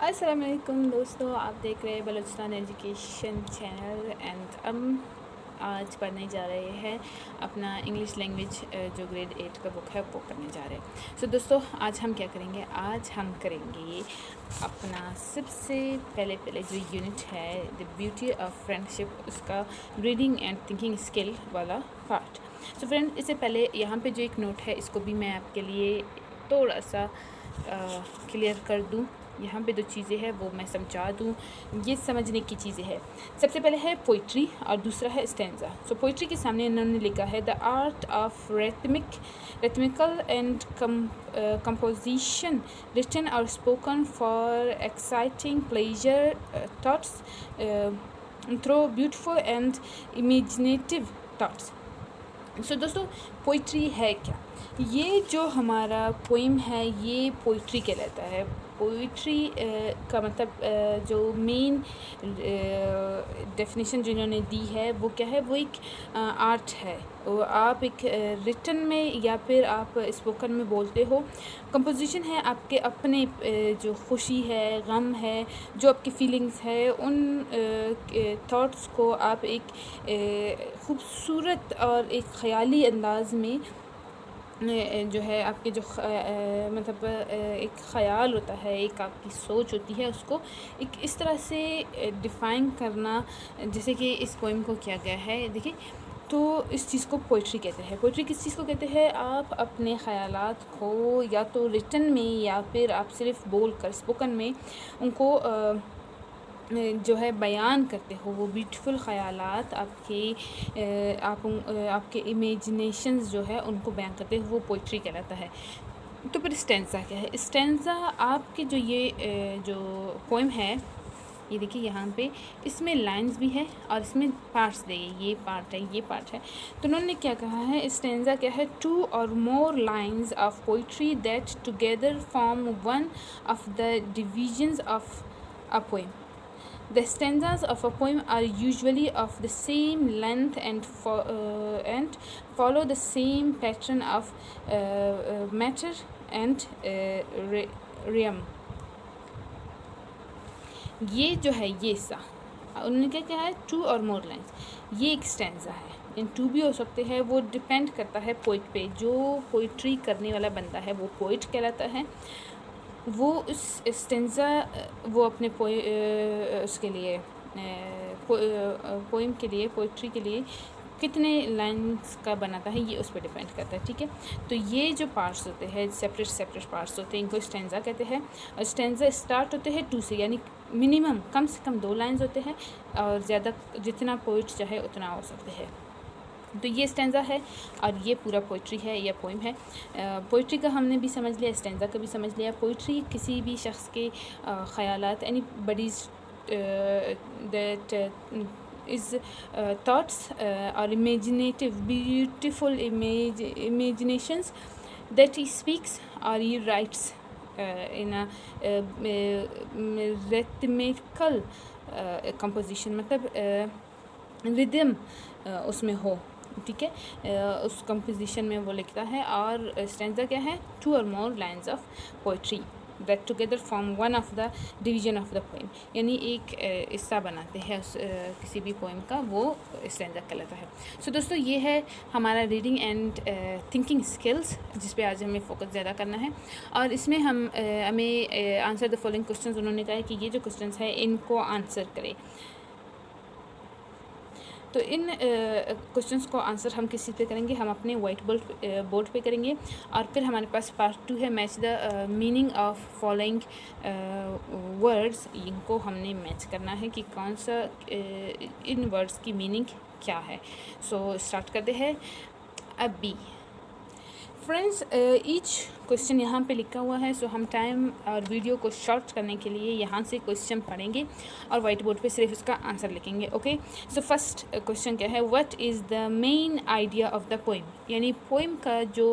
अस्सलाम वालेकुम दोस्तों, आप देख रहे हैं बलूचिस्तान एजुकेशन चैनल एंड हम आज पढ़ने जा रहे हैं अपना इंग्लिश लैंग्वेज जो ग्रेड 8 का बुक है वो पढ़ने जा रहे हैं। सो दोस्तों, आज हम क्या करेंगे? आज हम करेंगे अपना सबसे पहले जो यूनिट है द ब्यूटी ऑफ फ्रेंडशिप, उसका रीडिंग एंड थिंकिंग स्किल वाला पार्ट। सो फ्रेंड, इससे पहले यहाँ पे जो एक नोट है इसको भी मैं आपके लिए थोड़ा सा क्लियर कर दूँ। यहाँ पे दो चीज़ें हैं वो मैं समझा दूँ, ये समझने की चीज़ें हैं। सबसे पहले है पोइट्री और दूसरा है स्टैंजा। सो पोइट्री के सामने इन्होंने लिखा है the art of rhythmical and composition written or spoken for exciting pleasure thoughts through beautiful and imaginative thoughts। सो दोस्तों, पोइट्री है क्या? ये जो हमारा पोइम है ये पोइट्री कहलाता है। पोइट्री का मतलब जो मेन डेफिनेशन जिन्होंने दी है वो क्या है? वो एक आर्ट है। वो आप एक रिटन में या फिर आप स्पोकन में बोलते हो। कंपोजिशन है आपके अपने जो खुशी है, गम है, जो आपकी फीलिंग्स है, उन थॉट्स को आप एक खूबसूरत और एक ख़याली अंदाज़ में जो है आपके जो मतलब एक ख़याल होता है, एक आपकी सोच होती है, उसको एक इस तरह से डिफ़ाइन करना जैसे कि इस पोइम को किया गया है। देखिए, तो इस चीज़ को पोइट्री कहते हैं। पोइट्री किस चीज़ को कहते हैं? आप अपने ख़यालात को या तो रिटन में या फिर आप सिर्फ बोल कर स्पोकन में उनको जो है बयान करते हो। वो ब्यूटीफुल ख़यालात आपके इमेजिनेशंस जो है उनको बयान करते हो, वो पोइट्री कहलाता है। तो फिर स्टेंजा क्या है? स्टेंजा आपके जो ये जो पोइम है, ये देखिए यहाँ पे इसमें लाइंस भी है और इसमें पार्ट्स दिए, ये पार्ट है, ये पार्ट है। तो उन्होंने क्या कहा है? स्टेंजा क्या है? 2 or more lines of poetry that together form one of the divisions of a poem. The stanzas of a poem are usually of the same length and follow the same pattern of matter and rhyme. ये जो है ये सा उन्होंने क्या कहा है? 2 or more lines, ये एक स्टैंजा है। इन 2 भी हो सकते हैं, वो डिपेंड करता है पोइट पे। जो पोइट्री करने वाला बंदा है वो पोइट कहलाता है। वो उस स्टेंजा वो अपने उसके लिए पोइम के लिए, पोइट्री के लिए कितने लाइंस का बनाता है, ये उस पर डिपेंड करता है। ठीक है, तो ये जो पार्ट्स होते हैं, सेपरेट पार्ट्स होते हैं, इनको स्टेंजा कहते हैं। और स्टेंजा स्टार्ट होते हैं 2 से, यानी मिनिमम कम से कम 2 लाइंस होते हैं और ज़्यादा जितना पोइट चाहे उतना हो सकते हैं। तो ये स्टेंजा है और ये पूरा पोइट्री है या पोइम है। पोइट्री का हमने भी समझ लिया, स्टेंजा का भी समझ लिया। पोइट्री किसी भी शख्स के ख़यालात, anybody's that is thoughts और imaginative beautiful imaginations that he speaks और he writes in a rhythmical composition, मतलब रिदम उसमें हो। ठीक है, उस कंपोजिशन में वो लिखता है। और स्टेंजा क्या है? 2 or more lines of poetry that together form one of the division of the poem, यानी एक हिस्सा बनाते हैं उस किसी भी पोइम का, वो स्टेंजा कहलाता है। सो दोस्तों, ये है हमारा रीडिंग एंड थिंकिंग स्किल्स, जिस पे आज हमें फोकस ज़्यादा करना है। और इसमें हमें आंसर द फॉलोइंग क्वेश्चंस, उन्होंने कहा है कि ये जो क्वेश्चंस है इनको आंसर करें। तो इन क्वेश्चंस को आंसर हम किस चीज़ पे करेंगे? हम अपने वाइट बोर्ड पे करेंगे। और फिर हमारे पास पार्ट 2 है, match the meaning of following words. इनको हमने मैच करना है कि कौन सा इन वर्ड्स की मीनिंग क्या है। सो स्टार्ट करते हैं अभी। फ्रेंड्स, ईच क्वेश्चन यहाँ पे लिखा हुआ है। सो हम टाइम और वीडियो को शॉर्ट करने के लिए यहाँ से क्वेश्चन पढ़ेंगे और वाइट बोर्ड पे सिर्फ इसका आंसर लिखेंगे। ओके, सो फर्स्ट क्वेश्चन क्या है? What is the main idea of the poem, यानी पोइम का जो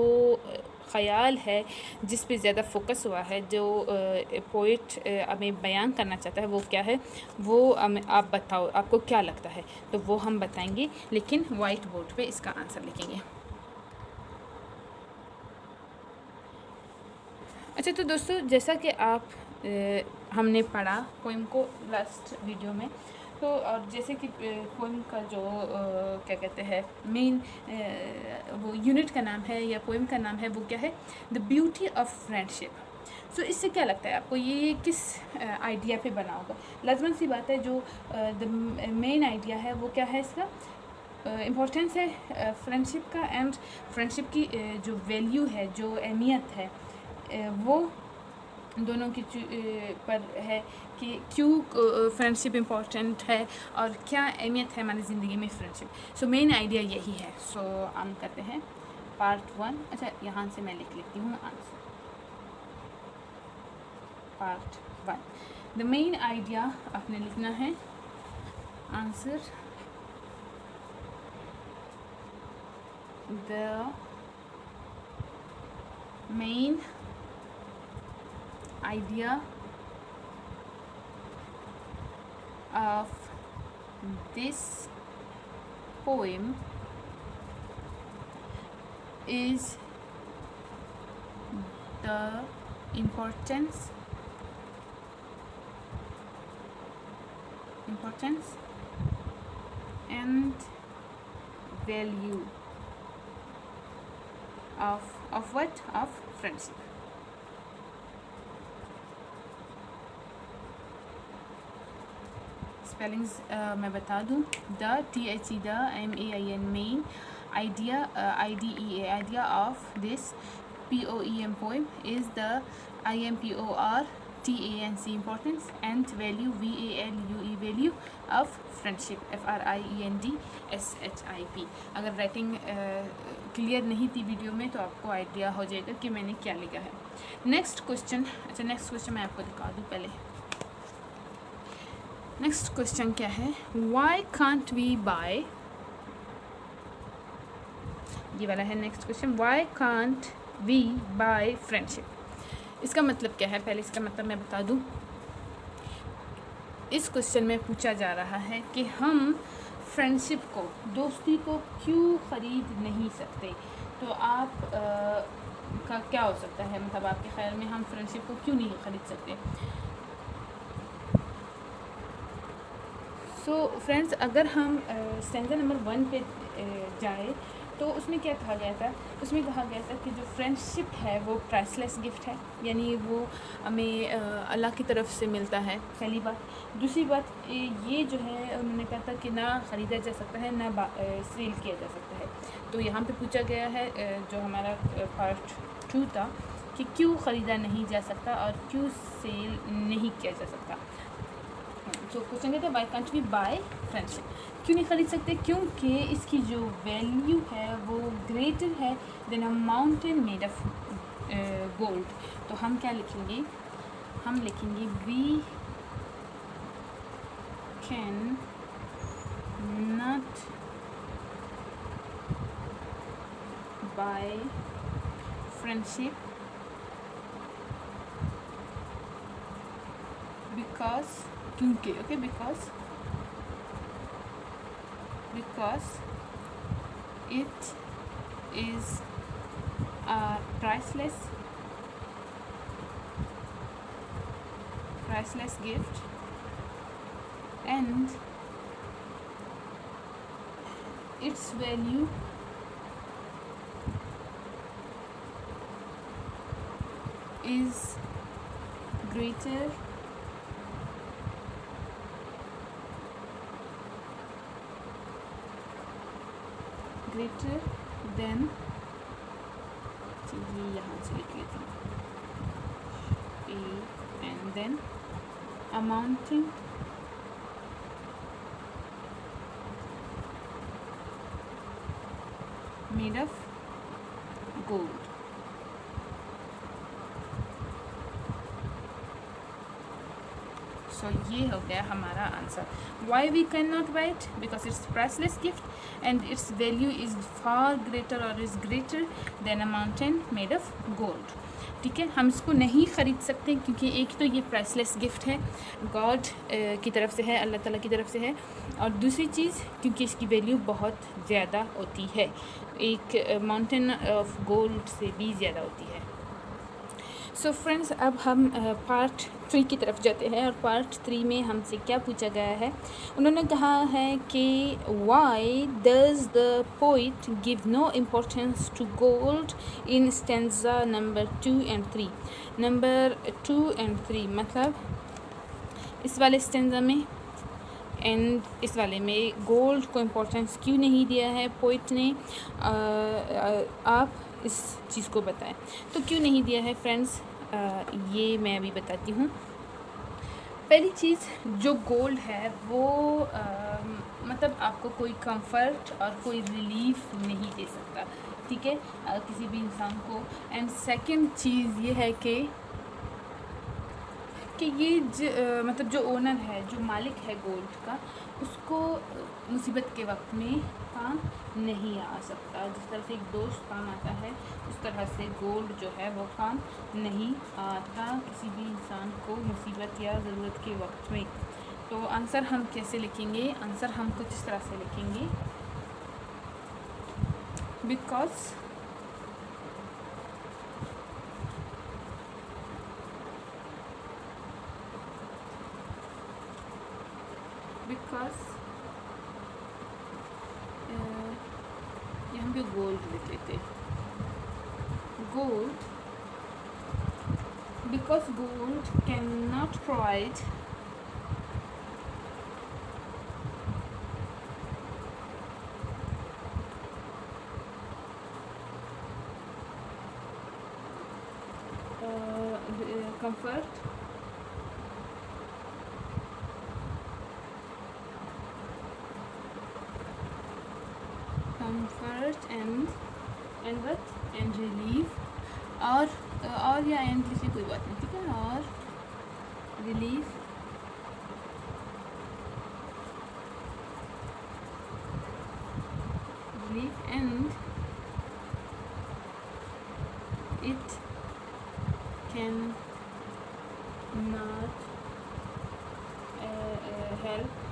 ख़याल है, जिस पे ज़्यादा फोकस हुआ है, जो पोइट हमें बयान करना चाहता है, वो क्या है? वो आप बताओ, आपको क्या लगता है? तो वो हम बताएंगे, लेकिन वाइट बोर्ड पे इसका आंसर लिखेंगे। अच्छा, तो दोस्तों, जैसा कि आप हमने पढ़ा पोइम को लास्ट वीडियो में। तो और जैसे कि पोइम का जो क्या कहते हैं मेन वो यूनिट का नाम है या पोइम का नाम है, वो क्या है, द ब्यूटी ऑफ फ्रेंडशिप। सो इससे क्या लगता है आपको, ये किस आइडिया पे बना होगा? लाजमन सी बात है, जो द मेन आइडिया है वो क्या है, इसका इम्पोर्टेंस है फ्रेंडशिप का, एंड फ्रेंडशिप की जो वैल्यू है, जो अहमियत है, वो दोनों की पर है कि क्यों फ्रेंडशिप इम्पोर्टेंट है और क्या अहमियत है हमारी ज़िंदगी में फ्रेंडशिप। सो मेन आइडिया यही है। सो हम करते हैं पार्ट 1। अच्छा, यहाँ से मैं लिख लेती हूँ answer. Part 1, the main idea आपने लिखना है answer, the main idea of this poem is the importance and value of what? Of friendship. Spellings मैं बता दूँ, the THE the MAIN main idea IDEA idea of this POEM poem is the IMPORTANC importance and value VALUE value of friendship FRIENDSHIP। अगर writing clear नहीं थी video में तो आपको idea हो जाएगा कि मैंने क्या लिखा है। नेक्स्ट क्वेश्चन, अच्छा नेक्स्ट क्वेश्चन मैं आपको दिखा दूँ पहले। नेक्स्ट क्वेश्चन क्या है, वाई कांट वी बाय, ये वाला है next question, why can't we buy friendship. इसका मतलब क्या है, पहले इसका मतलब मैं बता दूं। इस क्वेश्चन में पूछा जा रहा है कि हम फ्रेंडशिप को, दोस्ती को क्यों ख़रीद नहीं सकते। तो आप का क्या हो सकता है, मतलब आपके ख्याल में हम फ्रेंडशिप को क्यों नहीं ख़रीद सकते। सो फ्रेंड्स, अगर हम स्टैंजा नंबर 1 पे जाए तो उसमें क्या कहा गया था, उसमें कहा गया था कि जो फ्रेंडशिप है वो प्राइसलेस गिफ्ट है, यानी वो हमें अल्लाह की तरफ से मिलता है, पहली बात। दूसरी बात ये जो है, उन्होंने कहा था कि ना ख़रीदा जा सकता है ना सेल किया जा सकता है। तो यहाँ पे पूछा गया है जो हमारा पार्ट 2 था कि क्यों ख़रीदा नहीं जा सकता और क्यों सेल नहीं किया जा सकता। तो क्वेश्चन कहते हैं why can't we buy friendship, क्यों नहीं ख़रीद सकते, क्योंकि इसकी जो वैल्यू है वो ग्रेटर है than a mountain made of gold. तो हम क्या लिखेंगे, हम लिखेंगे we can not buy friendship because, क्योंकि, okay, because it is a priceless gift and its value is greater than, ये यहाँ से लिख लेती हूँ, and then amounting made of gold. So ये हो गया हमारा answer. Why we can not buy it, because it's priceless gift and its value is far greater और is greater than a mountain made of gold. ठीक है, हम इसको नहीं ख़रीद सकते क्योंकि एक तो ये प्राइसलेस गिफ्ट है, गॉड की तरफ से है, अल्लाह ताला की तरफ से है, और दूसरी चीज़ क्योंकि इसकी वैल्यू बहुत ज़्यादा होती है, एक माउंटेन ऑफ गोल्ड से भी ज़्यादा होती है। सो फ्रेंड्स, अब हम पार्ट 3 की तरफ जाते हैं और पार्ट 3 में हमसे क्या पूछा गया है। उन्होंने कहा है कि why does the poet give no importance to gold in stanza number 2 and 3। Number 2 and 3 मतलब इस वाले स्टेंजा में एंड इस वाले में गोल्ड को इम्पोर्टेंस क्यों नहीं दिया है पोइट ने। आप इस चीज़ को बताएं। तो क्यों नहीं दिया है फ्रेंड्स, ये मैं अभी बताती हूँ। पहली चीज़, जो गोल्ड है वो मतलब आपको कोई कंफर्ट और कोई रिलीफ नहीं दे सकता, ठीक है, किसी भी इंसान को। एंड सेकंड चीज़ ये है कि ये मतलब जो ओनर है, जो मालिक है गोल्ड का, उसको मुसीबत के वक्त में काम नहीं आ सकता। जिस तरह से एक दोस्त काम आता है, उस तरह से गोल्ड जो है वो काम नहीं आता किसी भी इंसान को मुसीबत या ज़रूरत के वक्त में। तो आंसर हम कैसे लिखेंगे? आंसर हम कुछ इस तरह से लिखेंगे, बिकॉज यहाँ पे गोल्ड लिख लेते, gold, because gold can not provide comfort and relief, और या एंड से कोई बात नहीं, ठीक है, और relief and it can not help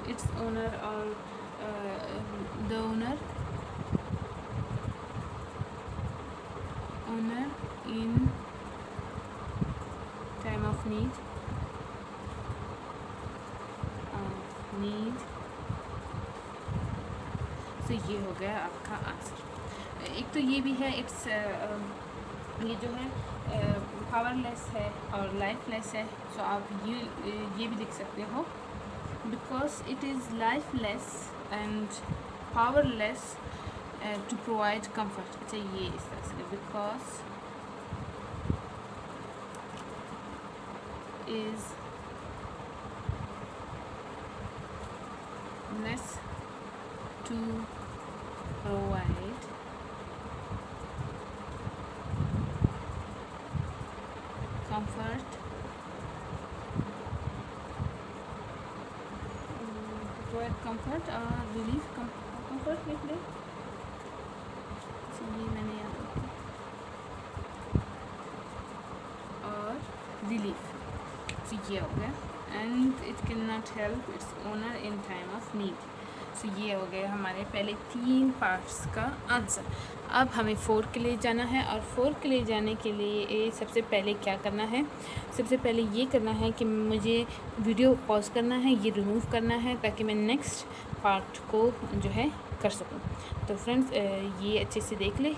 its owner or the owner in time of need तो ये हो गया आपका आंसर। एक तो ये भी है, इट्स ये जो है पावरलेस है और लाइफलेस है। सो आप ये भी लिख सकते हो, because it is lifeless and powerless to provide comfort। अच्छा, ये इस तरह से, because is less to provide comfort, comfort और रिलीफ, कंफर्ट लिख ले। ये मैंने यहाँ और रिलीफ, तो ये हो गया। And it can not help its owner in time of need. So ये हो गया हमारे पहले 3 पार्ट्स का आंसर। अब हमें 4 के लिए जाना है, और 4 के लिए जाने के लिए सबसे पहले क्या करना है? सबसे पहले ये करना है कि मुझे वीडियो पॉज करना है, ये रिमूव करना है, ताकि मैं नेक्स्ट पार्ट को जो है कर सकूं। तो फ्रेंड्स, ये अच्छे से देख ले,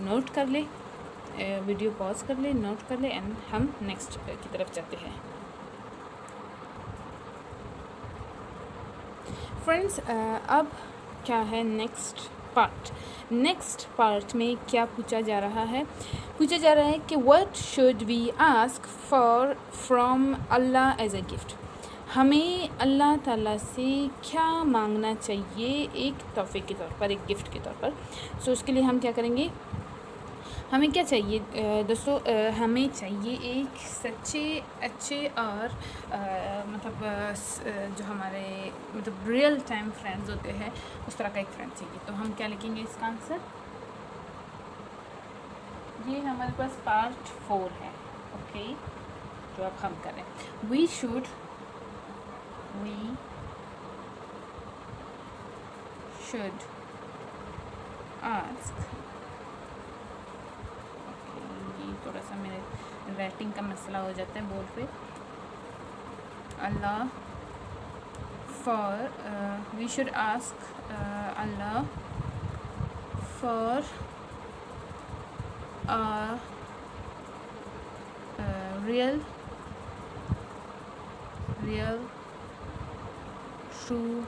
नोट कर ले, वीडियो पॉज कर ले, नोट कर ले, एंड हम नेक्स्ट की तरफ जाते हैं। फ्रेंड्स, अब क्या है नेक्स्ट पार्ट? नेक्स्ट पार्ट में क्या पूछा जा रहा है? पूछा जा रहा है कि what should we ask for from Allah as a gift. हमें अल्लाह ताला से क्या मांगना चाहिए एक तोहफे के तौर पर, एक गिफ्ट के तौर पर। सो उसके लिए हम क्या करेंगे? हमें क्या चाहिए दोस्तों? हमें चाहिए एक सच्चे, अच्छे और मतलब जो हमारे मतलब रियल टाइम फ्रेंड्स होते हैं, उस तरह का एक फ्रेंड चाहिए। तो हम क्या लिखेंगे इसका आंसर? ये हमारे पास पार्ट 4 है, ओके, जो अब हम करें। We should we should ask, ये थोड़ा सा मेरे राइटिंग का मसला हो जाता है बोर्ड पे, अल्लाह for we should ask Allah for a real true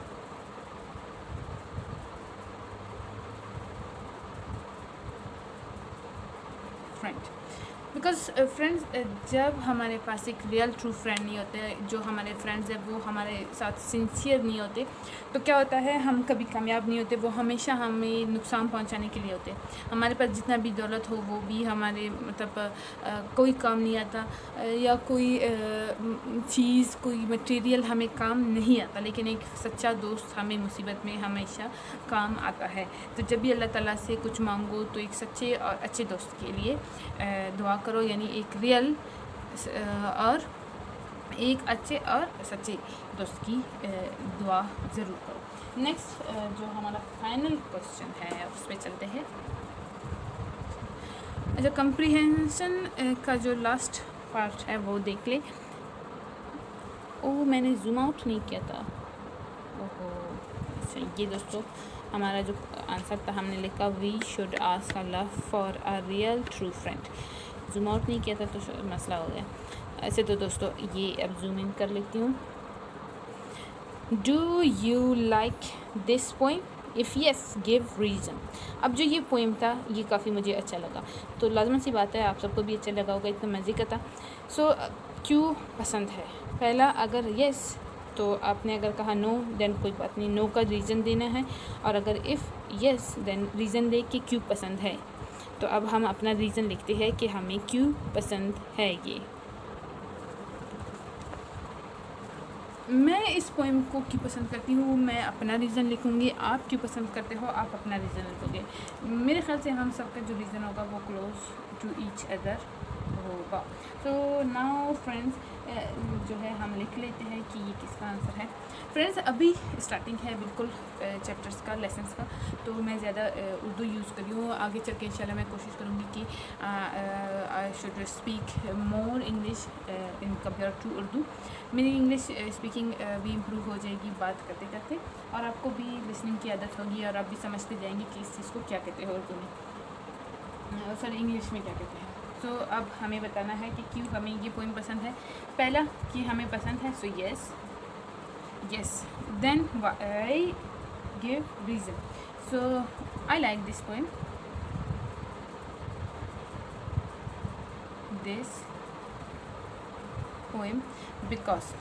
friend. Because friends जब हमारे पास एक रियल ट्रू फ्रेंड नहीं होते, जो हमारे फ्रेंड्स हैं वो हमारे साथ सिंसियर नहीं होते, तो क्या होता है, हम कभी कामयाब नहीं होते, वो हमेशा हमें नुकसान पहुंचाने के लिए होते हैं। हमारे पास जितना भी दौलत हो वो भी हमारे मतलब कोई काम नहीं आता, या कोई चीज़ कोई मटेरियल हमें काम नहीं आता, लेकिन एक सच्चा दोस्त हमें मुसीबत में हमेशा काम आता है। तो जब भी अल्लाह ताला से कुछ मांगो तो एक सच्चे और अच्छे दोस्त के लिए दुआ करो, यानी एक रियल और एक अच्छे और सच्चे दोस्त की दुआ ज़रूर करो। नेक्स्ट जो हमारा फाइनल क्वेश्चन है उस पर चलते हैं। अच्छा, कंप्रीहेंशन का जो लास्ट पार्ट है वो देख ले। ओह, मैंने जूम आउट नहीं किया था। ओहो, अच्छा ये दोस्तों हमारा जो आंसर था, हमने लिखा we should ask Allah for a real true friend. Zoom out नहीं किया था तो मसला हो गया। ऐसे तो दोस्तों ये अब जूम इन कर लेती हूँ। Do you like this poem? If yes give reason. अब जो ये पोइम था ये काफ़ी मुझे अच्छा लगा, तो लाजमी सी बात है आप सबको भी अच्छा लगा होगा, इतना मज़े का था। सो क्यों पसंद है? पहला, अगर येस तो आपने अगर कहा नो देन कोई बात नहीं, नो का रीज़न देना है, और अगर इफ़ येस देन रीज़न दे कि क्यों पसंद है। तो अब हम अपना रीज़न लिखते हैं कि हमें क्यों पसंद है ये। मैं इस पोएम को क्यों पसंद करती हूँ, मैं अपना रीज़न लिखूँगी। आप क्यों पसंद करते हो, आप अपना रीज़न लिखोगे। मेरे ख्याल से हम सबका जो रीज़न होगा वो क्लोज टू ईच अदर होगा। तो नाउ फ्रेंड्स जो है हम लिख लेते हैं कि ये किसका आंसर है। फ्रेंड्स अभी स्टार्टिंग है बिल्कुल चैप्टर्स का, लेसन्स का, तो मैं ज़्यादा उर्दू यूज़ कर रही हूँ। आगे चल के इंशाल्लाह मैं कोशिश करूँगी कि I should speak more English in compare to Urdu. मेरी इंग्लिश स्पीकिंग भी इम्प्रूव हो जाएगी बात करते करते, और आपको भी लिसनिंग की आदत होगी और आप भी समझते जाएंगे कि इस चीज़ को क्या कहते हैं उर्दू में, सॉरी इंग्लिश में क्या कहते हैं। तो अब हमें बताना है कि क्यों हमें ये पोइम पसंद है। पहला कि हमें पसंद है, सो yes, then I give reason. So I like this poem, because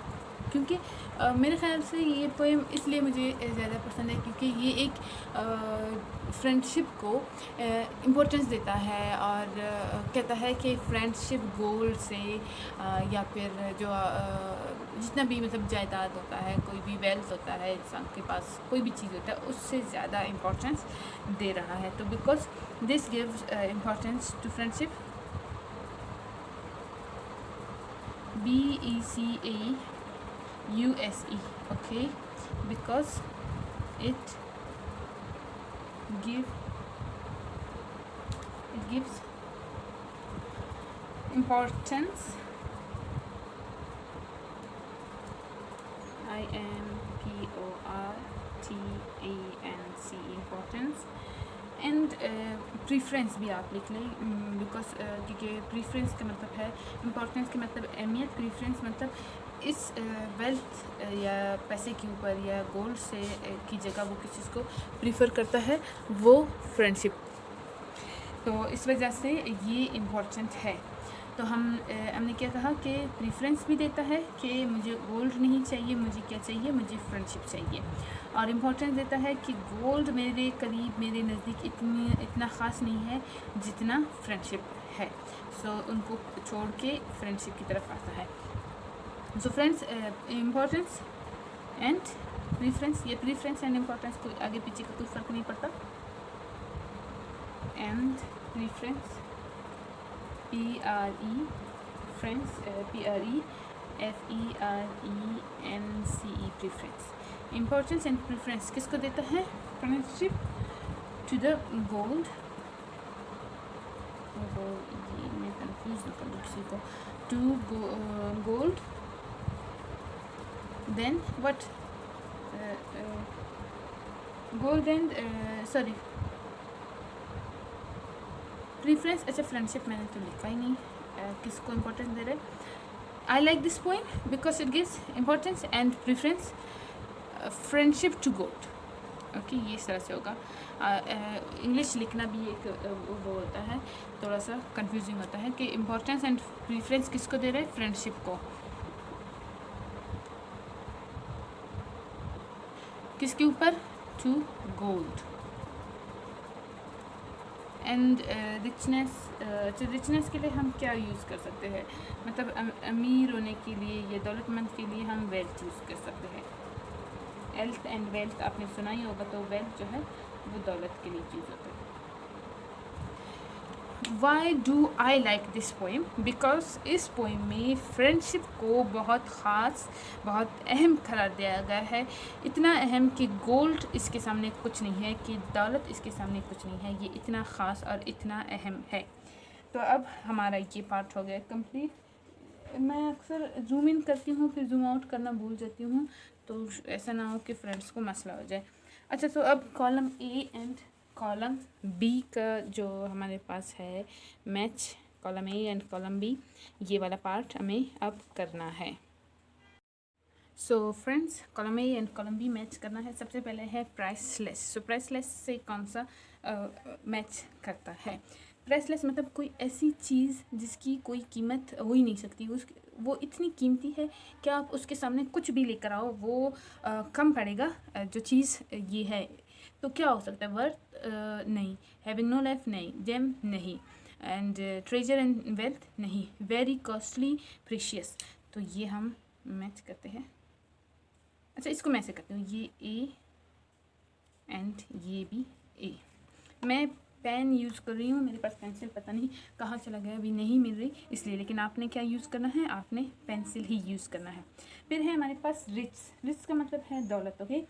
क्योंकि मेरे ख्याल से ये पोएम इसलिए मुझे ज़्यादा पसंद है क्योंकि ये एक फ्रेंडशिप को इम्पोर्टेंस देता है, और कहता है कि फ्रेंडशिप गोल्ड से या फिर जो जितना भी मतलब जायदाद होता है, कोई भी वेल्थ होता है इंसान के पास, कोई भी चीज़ होता है, उससे ज़्यादा इम्पोर्टेंस दे रहा है। तो because this gives importance to friendship, BECAUSE, okay, because it gives importance, IMPORTANCE, importance, and preference भी आप लिख लें, बिकॉज क्योंकि प्रीफ्रेंस का मतलब है इम्पोर्टेंस का मतलब अहमियत, प्रीफ्रेंस मतलब इस वेल्थ या पैसे के ऊपर या गोल्ड से की जगह वो किस चीज़ को प्रीफर करता है, वो फ्रेंडशिप। तो इस वजह से ये इम्पोर्टेंट है। तो हमने क्या कहा कि प्रीफ्रेंस भी देता है कि मुझे गोल्ड नहीं चाहिए, मुझे क्या चाहिए, मुझे फ्रेंडशिप चाहिए, और इम्पोर्टेंस देता है कि गोल्ड मेरे करीब, मेरे नज़दीक इतना ख़ास नहीं है जितना फ्रेंडशिप है। सो उनको छोड़ के फ्रेंडशिप की तरफ आता है। So friends importance and preference, ये प्रीफ्रेंस एंड इम्पोर्टेंस कोई आगे पीछे का कोई फ़र्क नहीं पड़ता। And preference, PRE friends, PRE FRENCE, preference. Importance and preference किसको देता है? फ्रेंडशिप टू द गोल्ड, ये मैं कंफ्यूज ना कर दूँ किसी को, to gold, then what, gold and sorry preference. अच्छा फ्रेंडशिप मैंने तो लिखा ही नहीं, किसको इम्पोर्टेंस दे रहे? I like this poem because it gives importance and preference friendship to gold. Okay, ये इस तरह से होगा। इंग्लिश लिखना भी एक वो होता है, थोड़ा सा कंफ्यूजिंग होता है कि इम्पोर्टेंस एंड प्रीफ्रेंस किसको दे रहे हैं? फ्रेंडशिप को। किसके ऊपर? To gold. And richness, richness के लिए हम क्या यूज़ कर सकते हैं? मतलब अमीर होने के लिए या दौलतमंद के लिए हम वेल्थ यूज़ कर सकते हैं। हेल्थ एंड वेल्थ आपने सुना ही होगा, तो वेल्थ जो है वो दौलत के लिए चीज़ होता है। Why do I like this poem? Because इस पोइम में फ्रेंडशिप को बहुत ख़ास, बहुत अहम करार दिया गया है। इतना अहम कि गोल्ड इसके सामने कुछ नहीं है, कि दौलत इसके सामने कुछ नहीं है। ये इतना ख़ास और इतना अहम है। तो अब हमारा ये पार्ट हो गया कंप्लीट। मैं अक्सर जूम इन करती हूँ फिर जूम आउट करना भूल जाती हूँ, तो ऐसा ना हो कि फ्रेंड्स को मसला हो जाए। अच्छा, तो अब column A and column B का जो हमारे पास है match, column A and column B, ये वाला पार्ट हमें अब करना है। So friends, column A and column B match करना है। सबसे पहले है प्राइसलेस। सो प्राइसलेस से कौन सा मैच करता है? प्राइसलेस मतलब कोई ऐसी चीज़ जिसकी कोई कीमत हो ही नहीं सकती, वो इतनी कीमती है कि आप उसके सामने कुछ भी लेकर आओ वो कम पड़ेगा। जो चीज़ ये है, तो क्या हो सकता है? वर्थ नहीं, हैविंग नो लाइफ नहीं, जेम नहीं, एंड ट्रेजर एंड वेल्थ नहीं, वेरी कॉस्टली, प्रीशियस। तो ये हम मैच करते हैं। अच्छा, इसको मैं ऐसे करती हूँ, ये ए एंड ये भी ए। मैं पेन यूज़ कर रही हूँ, मेरे पास पेंसिल पता नहीं कहाँ चला गया, अभी नहीं मिल रही इसलिए। लेकिन आपने क्या यूज़ करना है? आपने पेंसिल ही यूज़ करना है। फिर है हमारे पास रिच। रिच का मतलब है दौलत। ओके,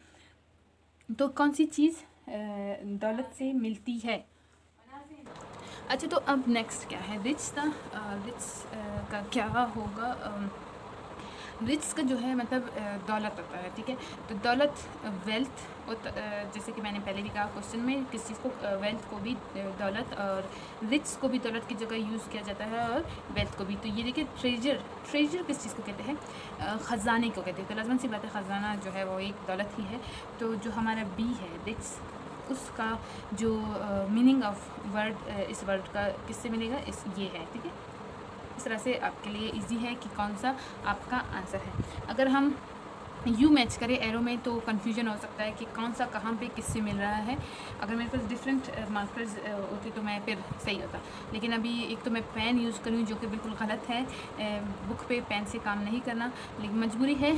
तो कौन सी चीज़ दौलत से मिलती है? अच्छा, तो अब नेक्स्ट क्या है? रिच का क्या होगा? रिच का जो है मतलब दौलत होता है, ठीक है। तो दौलत, वेल्थ, जैसे कि मैंने पहले भी कहा क्वेश्चन में, किस चीज़ को, वेल्थ को भी दौलत और रिच को भी दौलत की जगह यूज़ किया जाता है, और वेल्थ को भी। तो ये देखिए, ट्रेजर किस चीज़ को कहते हैं? ख़जाने को कहते हैं। तो लाज़िम सी बात है, ख़जाना जो है वो एक दौलत ही है। तो जो हमारा बी है रिच, उसका जो मीनिंग ऑफ वर्ड, इस वर्ड का किससे मिलेगा? ये है, ठीक है। इस तरह से आपके लिए इजी है कि कौन सा आपका आंसर है। अगर हम यू मैच करें एरो में तो कन्फ्यूजन हो सकता है कि कौन सा कहाँ पे किससे मिल रहा है। अगर मेरे पास डिफरेंट मार्कर्स होते तो मैं फिर सही होता, लेकिन अभी एक तो मैं पेन यूज़ करूँ जो कि बिल्कुल गलत है। बुक पे पेन से काम नहीं करना, लेकिन मजबूरी है।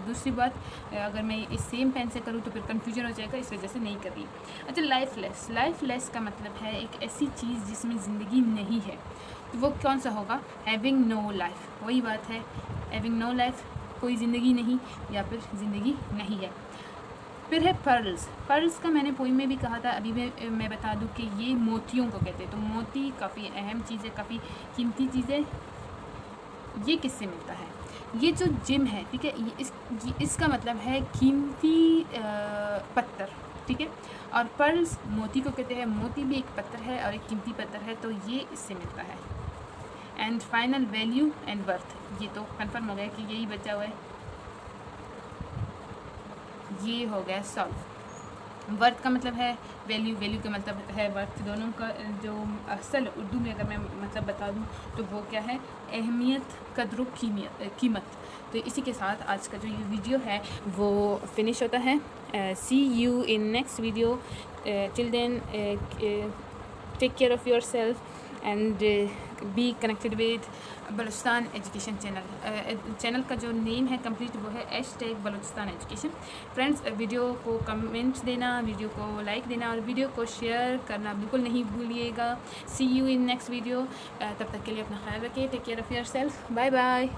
दूसरी बात, अगर मैं इस सेम पेन से करूँ तो फिर कन्फ्यूजन हो जाएगा, इस वजह से नहीं कर रही। अच्छा, लाइफलेस का मतलब है एक ऐसी चीज़ जिसमें ज़िंदगी नहीं है। तो वो कौन सा होगा? Having no life. वही बात है, हैविंग नो लाइफ, कोई ज़िंदगी नहीं या फिर ज़िंदगी नहीं है। फिर है पर्ल्स का मैंने पोइम में भी कहा था, अभी मैं बता दूं कि ये मोतियों को कहते हैं। तो मोती काफ़ी अहम चीज़ है, काफ़ी कीमती चीज़ है। ये किससे मिलता है? ये जो जिम है, ठीक है, इसका मतलब है कीमती पत्थर, ठीक है। और पर्ल्स मोती को कहते हैं। मोती भी एक पत्थर है और एक कीमती पत्थर है, तो ये इससे मिलता है। And final value and worth, ये तो कंफर्म हो गया कि यही बचा हुआ है, ये हो गया सॉल्व। वर्थ का मतलब है वैल्यू का मतलब है वर्थ। दोनों का जो असल उर्दू में अगर मैं मतलब बता दूं तो वो क्या है? अहमियत, कदर, कीमत। तो इसी के साथ आज का जो ये वीडियो है वो फिनिश होता है। See you in next video. Till then take care of your self and be connected with Balochistan education channel का जो नेम है कंप्लीट वो है #बलूचिस्तान एजुकेशन। फ्रेंड्स, वीडियो को कमेंट देना, वीडियो को लाइक देना और वीडियो को शेयर करना बिल्कुल नहीं भूलिएगा। See you in next video. तब तक के लिए अपना ख्याल रखिए। Take care of your self. Bye bye.